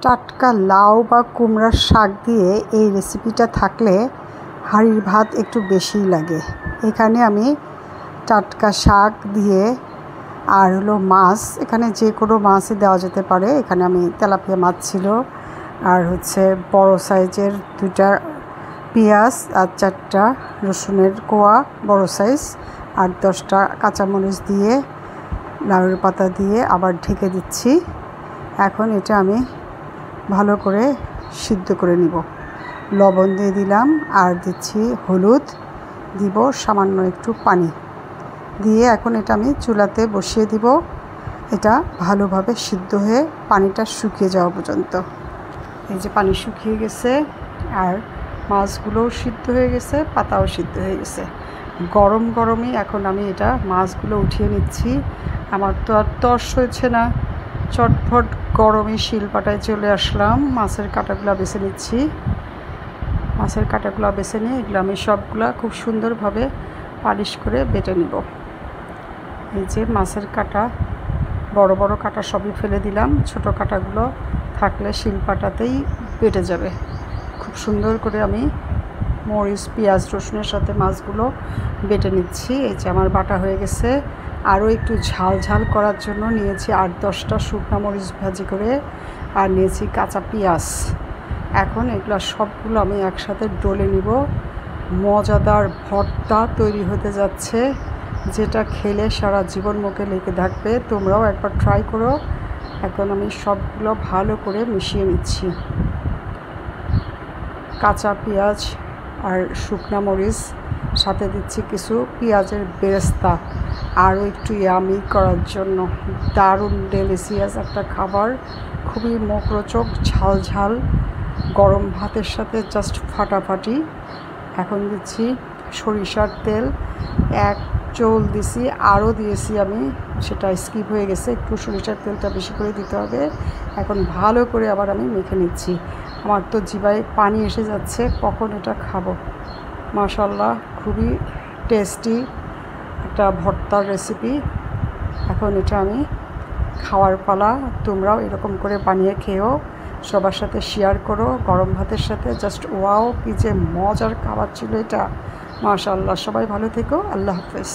টাটকা লাউ বা কুমড়ার শাক দিয়ে এই রেসিপিটা থাকলে হাঁড়ির ভাত একটু বেশিই লাগে। এখানে আমি টাটকা শাক দিয়ে আর হলো মাছ, এখানে যে কোনো মাছই দেওয়া যেতে পারে। এখানে আমি তেলাপিয়া মাছ ছিল, আর হচ্ছে বড় সাইজের 2টা পেঁয়াজ আর 4টা রসুনের কোয়া বড় সাইজ, আর 10টা কাঁচামরিচ দিয়ে লাউয়ের পাতা দিয়ে আবার ঢেকে দিচ্ছি। এখন এটা আমি ভালো করে সিদ্ধ করে নিব। লবণ দিয়ে দিলাম, আর দিচ্ছি হলুদ, দিব সামান্য একটু পানি দিয়ে এখন এটা আমি চুলাতে বসিয়ে দিব। এটা ভালোভাবে সিদ্ধ হয়ে পানিটা শুকিয়ে যাওয়া পর্যন্ত। এই যে পানি শুকিয়ে গেছে, আর মাছগুলোও সিদ্ধ হয়ে গেছে, পাতাও সিদ্ধ হয়ে গেছে। গরম গরমই এখন আমি এটা মাছগুলো উঠিয়ে নিচ্ছি। আমার তো আর তর্স হয়েছে না, চটফট গরমে শিলপাটায় চলে আসলাম। মাছের কাঁটাগুলো বেছে নিচ্ছি। মাছের কাঁটাগুলো বেছে নিয়ে এগুলো আমি সবগুলা খুব সুন্দরভাবে পালিশ করে বেটে নিব। এই যে মাছের কাঁটা, বড় বড় কাঁটা সবই ফেলে দিলাম, ছোট কাঁটাগুলো থাকলে শিলপাটাতেই বেটে যাবে। খুব সুন্দর করে আমি মরিচ, পেঁয়াজ, রসুনের সাথে মাছগুলো বেটে নিচ্ছি। এই যে আমার বাটা হয়ে গেছে। আরও একটু ঝাল ঝাল করার জন্য নিয়েছি 8-10টা শুকনো মরিচ ভাজি করে, আর নিয়েছি কাঁচা পেঁয়াজ। এখন এগুলো সবগুলো আমি একসাথে ডলে নিব। মজাদার ভর্তা তৈরি হতে যাচ্ছে, যেটা খেলে সারা জীবন মুখে লেগে থাকবে। তোমরাও একবার ট্রাই করো। এখন আমি সবগুলো ভালো করে মিশিয়ে নিচ্ছি। কাঁচা পেঁয়াজ আর শুকনা মরিচ, সাথে দিচ্ছি কিছু পেঁয়াজের বেরেস্তা, আরও একটু ইয়ামি করার জন্য। দারুণ ডেলিশিয়াস একটা খাবার, খুবই মুখরোচক, ঝাল ঝাল, গরম ভাতের সাথে জাস্ট ফাটাফাটি। এখন দিচ্ছি সরিষার তেল, 1 চৌল দিছি, আরও দিয়েছি আমি, সেটা স্কিপ হয়ে গেছে। একটু সরিষার তেলটা বেশি করে দিতে হবে। এখন ভালো করে আবার আমি মেখে নিচ্ছি। আমার তো জিভায় পানি এসে যাচ্ছে, কখন এটা খাবো। মাশাআল্লাহ, খুবই টেস্টি একটা ভর্তার রেসিপি। এখন এটা আমি খাওয়ার পালা। তোমরাও এরকম করে বানিয়ে খেয়েও, সবার সাথে শেয়ার করো গরম ভাতের সাথে। জাস্ট ওয়াও, কি যে মজার খাবার ছিল এটা। মাশাআল্লাহ, সবাই ভালো থেকো। আল্লাহ হাফেজ।